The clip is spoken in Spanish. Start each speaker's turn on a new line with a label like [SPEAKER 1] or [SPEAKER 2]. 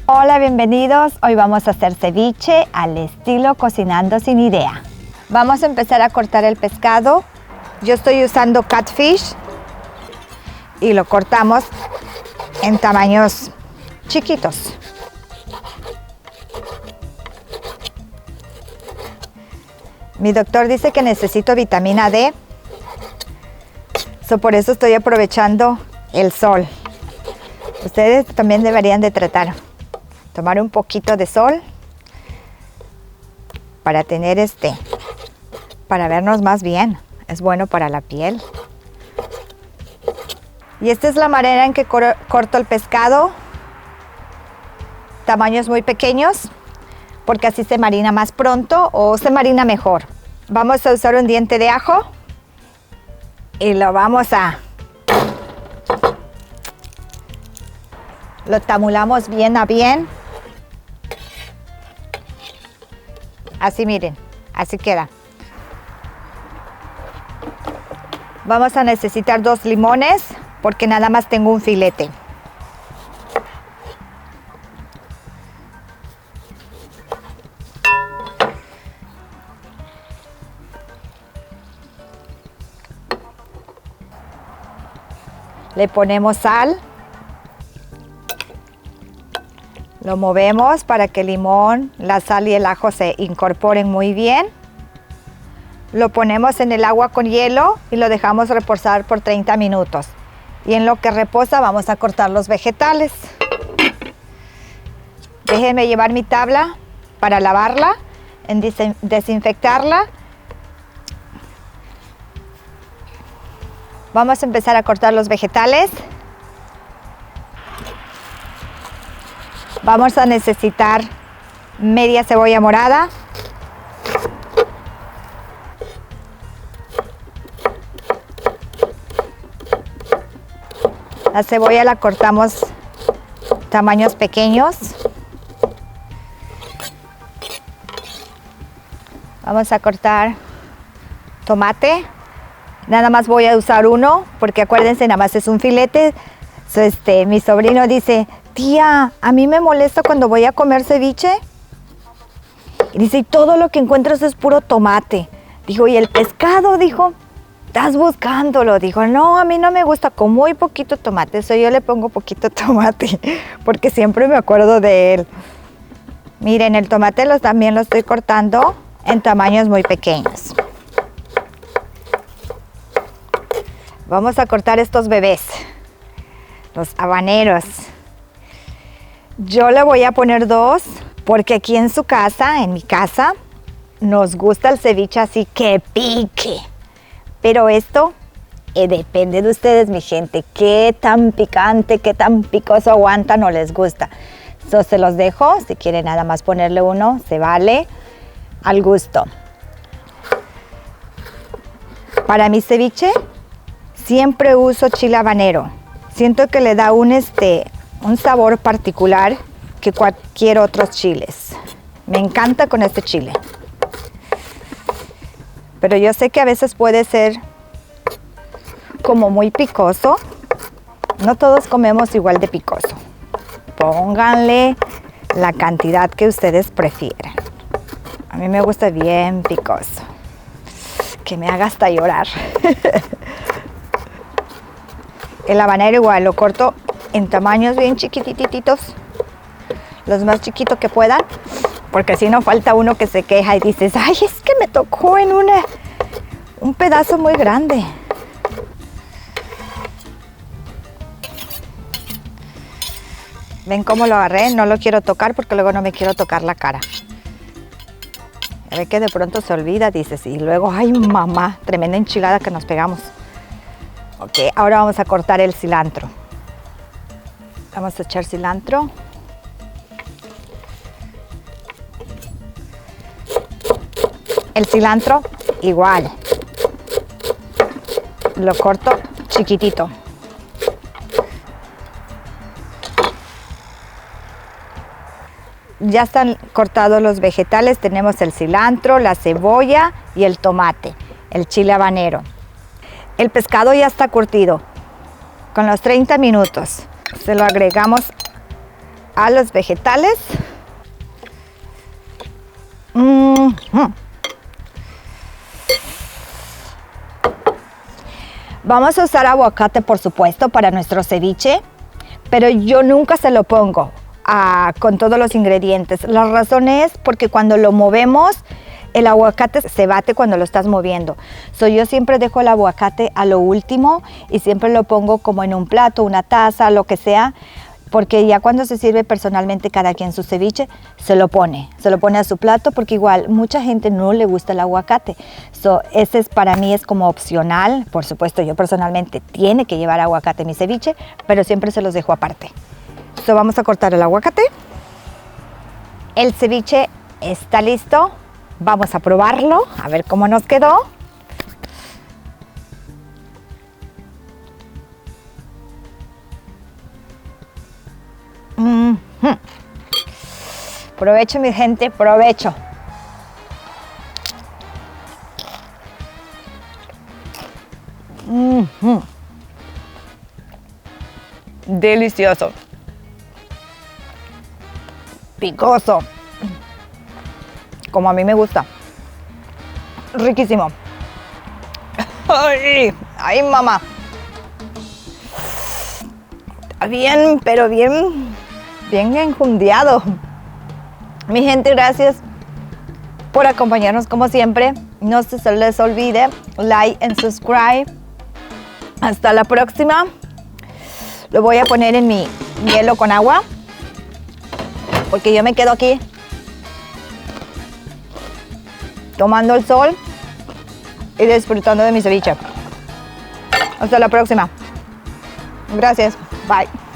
[SPEAKER 1] Hola, bienvenidos. Hoy vamos a hacer ceviche al estilo Cocinando Sin Idea. Vamos a empezar a cortar el pescado. Yo estoy usando catfish y lo cortamos en tamaños chiquitos. Mi doctor dice que necesito vitamina D, por eso estoy aprovechando el sol. Ustedes también deberían de tomar un poquito de sol para tener para vernos más bien. Es bueno para la piel. Y esta es la manera en que corto el pescado, tamaños muy pequeños, porque así se marina más pronto o se marina mejor. Vamos a usar un diente de ajo y lo tamulamos bien a bien. Así, miren, así queda. Vamos a necesitar 2 limones porque nada más tengo un filete. Le ponemos sal. Lo movemos para que el limón, la sal y el ajo se incorporen muy bien. Lo ponemos en el agua con hielo y lo dejamos reposar por 30 minutos. Y en lo que reposa vamos a cortar los vegetales. Déjenme llevar mi tabla para lavarla, desinfectarla. Vamos a empezar a cortar los vegetales. Vamos a necesitar media cebolla morada. La cebolla la cortamos tamaños pequeños. Vamos a cortar tomate. Nada más voy a usar uno porque acuérdense, nada más es un filete. Mi sobrino dice: tía, a mí me molesta cuando voy a comer ceviche. Y dice, y todo lo que encuentras es puro tomate. Dijo, ¿y el pescado? Dijo, estás buscándolo. Dijo, no, a mí no me gusta, con muy poquito tomate. Eso yo le pongo poquito tomate, porque siempre me acuerdo de él. Miren, el tomate también lo estoy cortando en tamaños muy pequeños. Vamos a cortar estos bebés, los habaneros. Yo le voy a poner 2, porque aquí en mi casa, nos gusta el ceviche así que pique. Pero esto depende de ustedes, mi gente. Qué tan picante, qué tan picoso aguantan o les gusta. Se los dejo. Si quieren nada más ponerle 1, se vale. Al gusto. Para mi ceviche, siempre uso chile habanero. Siento que le da un sabor particular que cualquier otros chiles. Me encanta con este chile. Pero yo sé que a veces puede ser como muy picoso. No todos comemos igual de picoso. Pónganle la cantidad que ustedes prefieran. A mí me gusta bien picoso. Que me haga hasta llorar. El habanero igual lo corto en tamaños bien chiquitititos, los más chiquitos que puedan, porque si no falta uno que se queja y dices, ay, es que me tocó en un pedazo muy grande. ¿Ven cómo lo agarré? No lo quiero tocar porque luego no me quiero tocar la cara. A ver que de pronto se olvida, dices, y luego, ay mamá, tremenda enchilada que nos pegamos. Ok, ahora vamos a cortar el cilantro. Vamos a echar cilantro. El cilantro igual. Lo corto chiquitito. Ya están cortados los vegetales. Tenemos el cilantro, la cebolla y el tomate, el chile habanero. El pescado ya está curtido con los 30 minutos. Se lo agregamos a los vegetales. Vamos a usar aguacate, por supuesto, para nuestro ceviche, pero yo nunca se lo pongo con todos los ingredientes. La razón es porque cuando lo movemos, el aguacate se bate cuando lo estás moviendo. Yo siempre dejo el aguacate a lo último y siempre lo pongo como en un plato, una taza, lo que sea, porque ya cuando se sirve personalmente cada quien su ceviche, se lo pone a su plato, porque igual mucha gente no le gusta el aguacate. Ese para mí es como opcional. Por supuesto, yo personalmente tiene que llevar aguacate en mi ceviche, pero siempre se los dejo aparte. Vamos a cortar el aguacate. El ceviche está listo. Vamos a probarlo, a ver cómo nos quedó. Provecho, mi gente, provecho. Delicioso. Picoso. Como a mí me gusta. Riquísimo. Ay, mamá. Está bien, pero bien enjundiado. Mi gente, gracias por acompañarnos como siempre. No se les olvide like and subscribe. Hasta la próxima. Lo voy a poner en mi hielo con agua, porque yo me quedo aquí tomando el sol y disfrutando de mi ceviche. Hasta la próxima. Gracias. Bye.